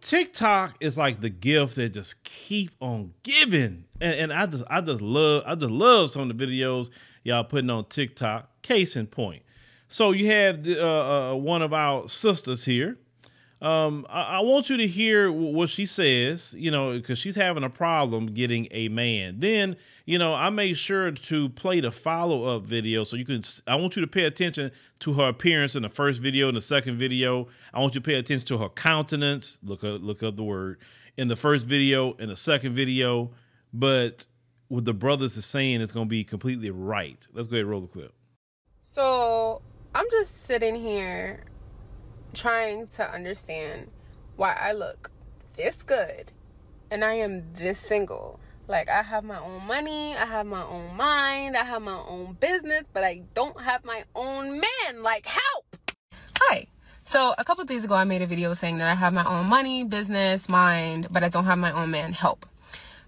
TikTok is like the gift that just keep on giving. And I just love some of the videos y'all putting on TikTok. Case in point. So you have one of our sisters here. I want you to hear what she says, because she's having a problem getting a man. Then, I made sure to play the follow-up video so I want you to pay attention to her appearance in the first video and the second video. I want you to pay attention to her countenance. Look up the word in the first video and the second video. But what the brothers is saying is going to be completely right. Let's go ahead and roll the clip. So I'm just sitting here trying to understand why I look this good and I am this single. Like, I have my own money, I have my own mind, I have my own business, but I don't have my own man. Like, help! Hi. So a couple days ago, I made a video saying that I have my own money, business, mind, but I don't have my own man. Help.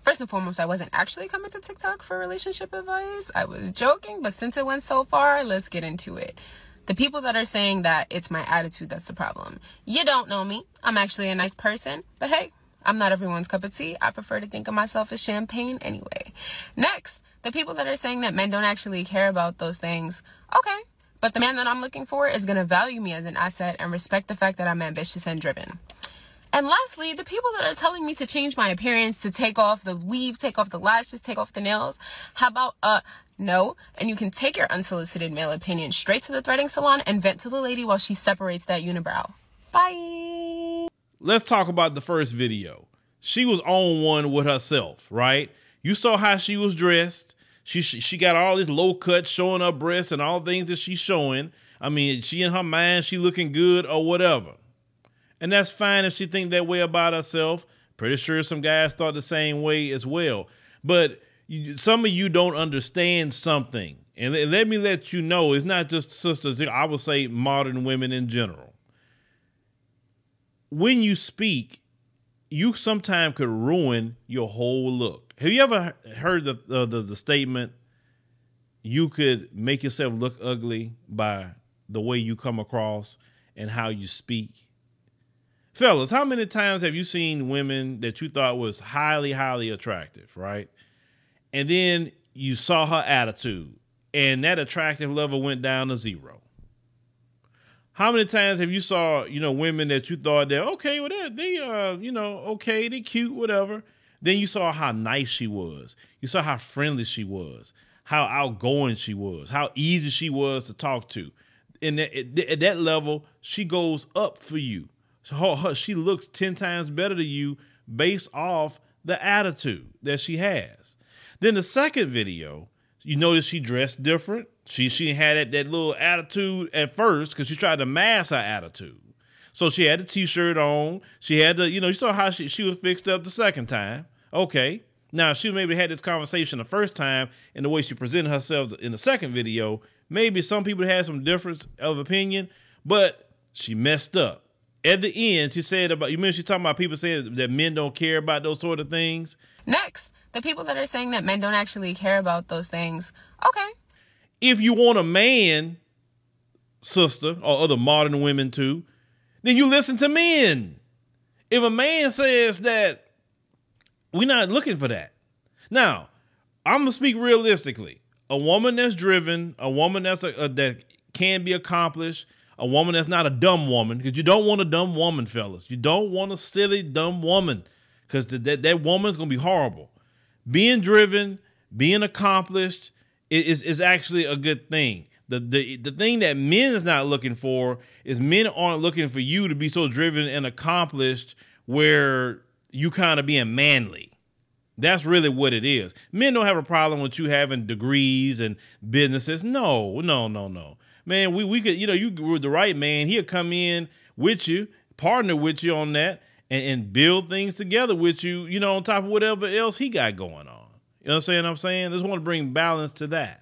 First and foremost, I wasn't actually coming to TikTok for relationship advice. I was joking, but since it went so far, let's get into it. The people that are saying that it's my attitude that's the problem. You don't know me. I'm actually a nice person, but hey, I'm not everyone's cup of tea. I prefer to think of myself as champagne anyway. Next, the people that are saying that men don't actually care about those things. Okay, but the man that I'm looking for is going to value me as an asset and respect the fact that I'm ambitious and driven. And lastly, the people that are telling me to change my appearance, to take off the weave, take off the lashes, take off the nails. How about, no? And you can take your unsolicited male opinion straight to the threading salon and vent to the lady while she separates that unibrow. Bye. Let's talk about the first video. She was on one with herself, right? You saw how she was dressed. She got all this low cut showing her breasts and all things that she's showing. I mean, she in her mind, she looking good or whatever. And that's fine if she think that way about herself. Pretty sure some guys thought the same way as well. But some of you don't understand something. And let me let you know, it's not just sisters. I would say modern women in general. When you speak, you sometimes could ruin your whole look. Have you ever heard the statement, you could make yourself look ugly by the way you come across and how you speak? Fellas, how many times have you seen women that you thought was highly, highly attractive, right? And then you saw her attitude and that attractive level went down to 0. How many times have you saw, women that you thought that, okay, well, they okay, they cute, whatever. Then you saw how nice she was. You saw how friendly she was, how outgoing she was, how easy she was to talk to. And at that level, she goes up for you. So she looks 10 times better to you based off the attitude that she has. Then the second video, you notice she dressed different. She had that little attitude at first because she tried to mask her attitude. So she had the t-shirt on. She had you saw how she was fixed up the second time. Okay. Now, she maybe had this conversation the first time and the way she presented herself in the second video, maybe some people had some difference of opinion, but she messed up. At the end, she said about, you remember she talking about people saying that men don't care about those sort of things? Next, the people that are saying that men don't actually care about those things. Okay. If you want a man, sister, or other modern women too, then you listen to men. If a man says that, we're not looking for that. Now, I'm going to speak realistically. A woman that's driven, a woman that's that can be accomplished, a woman that's not a dumb woman, because you don't want a dumb woman, fellas. You don't want a silly, dumb woman, because that woman's going to be horrible. Being driven, being accomplished is actually a good thing. The thing that men is not looking for is men aren't looking for you to be so driven and accomplished where you kind of being manly. That's really what it is. Men don't have a problem with you having degrees and businesses. No. Man, we could, you were the right man. He'll come in with you, partner with you on that and build things together with you, on top of whatever else he got going on. You know what I'm saying? I just want to bring balance to that.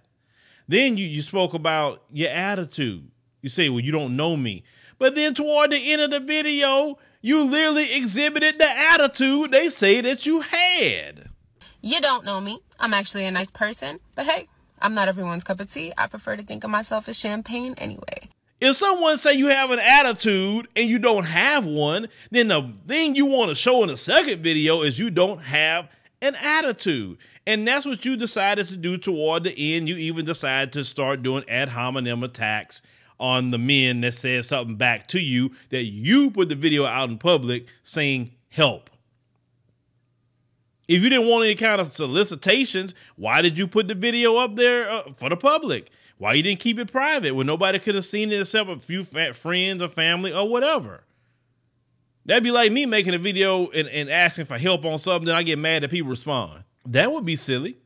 Then you spoke about your attitude. You say, well, you don't know me. But then toward the end of the video, you literally exhibited the attitude they say that you had. You don't know me. I'm actually a nice person. But hey, I'm not everyone's cup of tea. I prefer to think of myself as champagne anyway. If someone say you have an attitude and you don't have one, then the thing you want to show in the second video is you don't have an attitude. And that's what you decided to do toward the end. You even decided to start doing ad hominem attacks on the men that said something back to you, that you put the video out in public saying help. If you didn't want any kind of solicitations, why did you put the video up there for the public? Why you didn't keep it private when nobody could have seen it except a few friends or family or whatever? That'd be like me making a video and asking for help on something, then I get mad that people respond. That would be silly.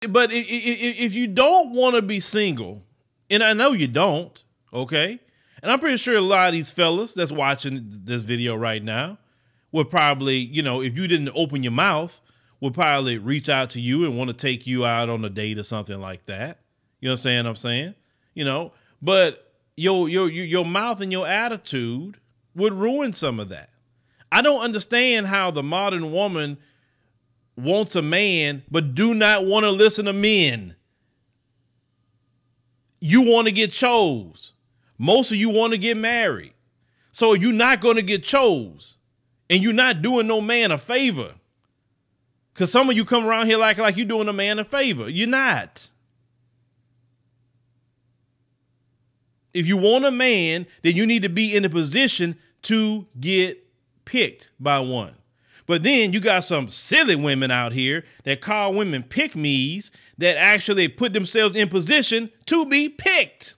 But if you don't want to be single, and I know you don't, okay? And I'm pretty sure a lot of these fellas that's watching this video right now would probably, you know, if you didn't open your mouth, would probably reach out to you and want to take you out on a date or something like that. You know what I'm saying? You know, but your mouth and your attitude would ruin some of that. I don't understand how the modern woman wants a man, but do not want to listen to men. You want to get chose. Most of you want to get married. So you're not going to get chose. And you're not doing no man a favor. Because some of you come around here like you're doing a man a favor. You're not. If you want a man, then you need to be in a position to get picked by one. But then you got some silly women out here that call women pick-me's that actually put themselves in position to be picked.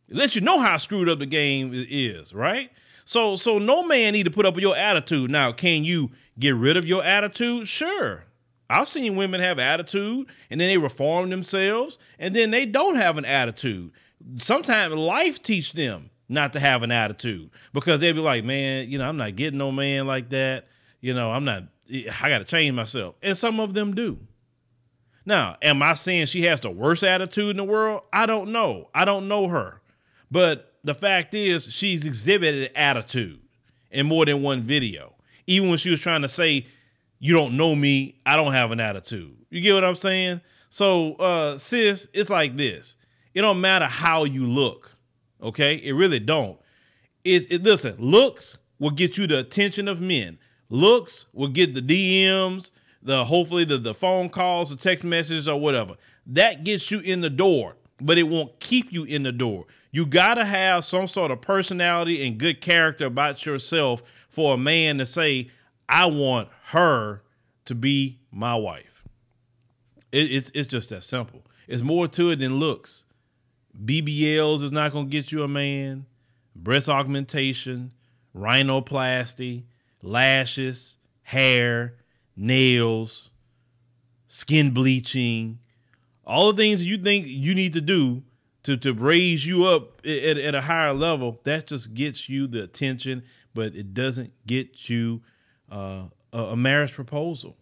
It lets you know how screwed up the game is, right? So no man need to put up with your attitude. Now, can you get rid of your attitude? Sure. I've seen women have attitude and then they reform themselves and then they don't have an attitude. Sometimes life teach them not to have an attitude because they'll be like, man, you know, I'm not getting no man like that. You know, I got to change myself. And some of them do. Now, am I saying she has the worst attitude in the world? I don't know. I don't know her. But the fact is she's exhibited attitude in more than one video. Even when she was trying to say, you don't know me, I don't have an attitude. You get what I'm saying? So, sis, it's like this. It don't matter how you look, okay? It really don't. Listen, looks will get you the attention of men. Looks will get the DMs, hopefully the phone calls, the text messages or whatever. That gets you in the door, but it won't keep you in the door. You got to have some sort of personality and good character about yourself for a man to say, I want her to be my wife. It's just that simple. It's more to it than looks. BBLs is not going to get you a man. Breast augmentation, rhinoplasty, lashes, hair, nails, skin bleaching, all the things you think you need to do to raise you up at a higher level, that just gets you the attention, but it doesn't get you a marriage proposal.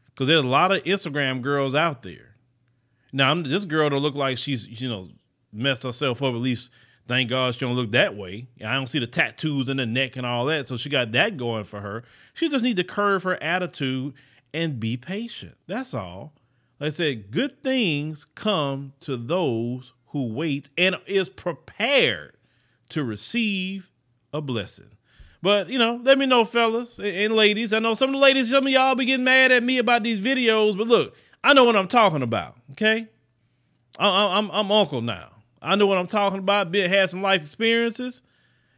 Because there's a lot of Instagram girls out there. Now, this girl don't look like she's, you know, messed herself up. At least, thank God she don't look that way. I don't see the tattoos in the neck and all that. So she got that going for her. She just need to curve her attitude and be patient. That's all. Like I said, good things come to those who wait and is prepared to receive a blessing. But, you know, let me know, fellas and ladies. I know some of the ladies, some of y'all be getting mad at me about these videos, but look, I know what I'm talking about, okay? I'm uncle now. I know what I'm talking about. Had some life experiences.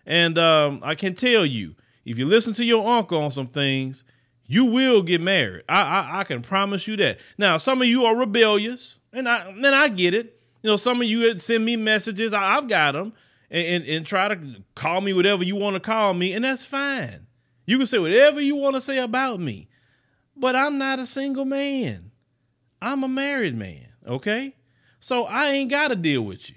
And I can tell you, if you listen to your uncle on some things, you will get married. I can promise you that. Now, some of you are rebellious, and I get it. You know, some of you send me messages. I've got them. And try to call me whatever you want to call me, and that's fine. You can say whatever you want to say about me, but I'm not a single man. I'm a married man, okay? So I ain't got to deal with you.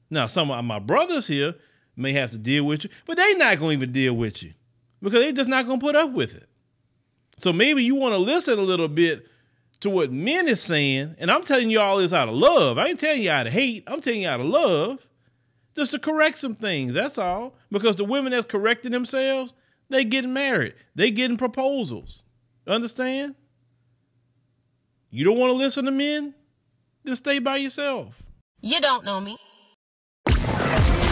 Now, some of my brothers here may have to deal with you, but they not going to even deal with you because they just not going to put up with it. So maybe you want to listen a little bit to what men is saying, and I'm telling you all this out of love. I ain't telling you out of hate. I'm telling you out of love. Just to correct some things, that's all. Because the women that's correcting themselves, they getting married. They getting proposals. Understand? You don't want to listen to men? Just stay by yourself. You don't know me. catch me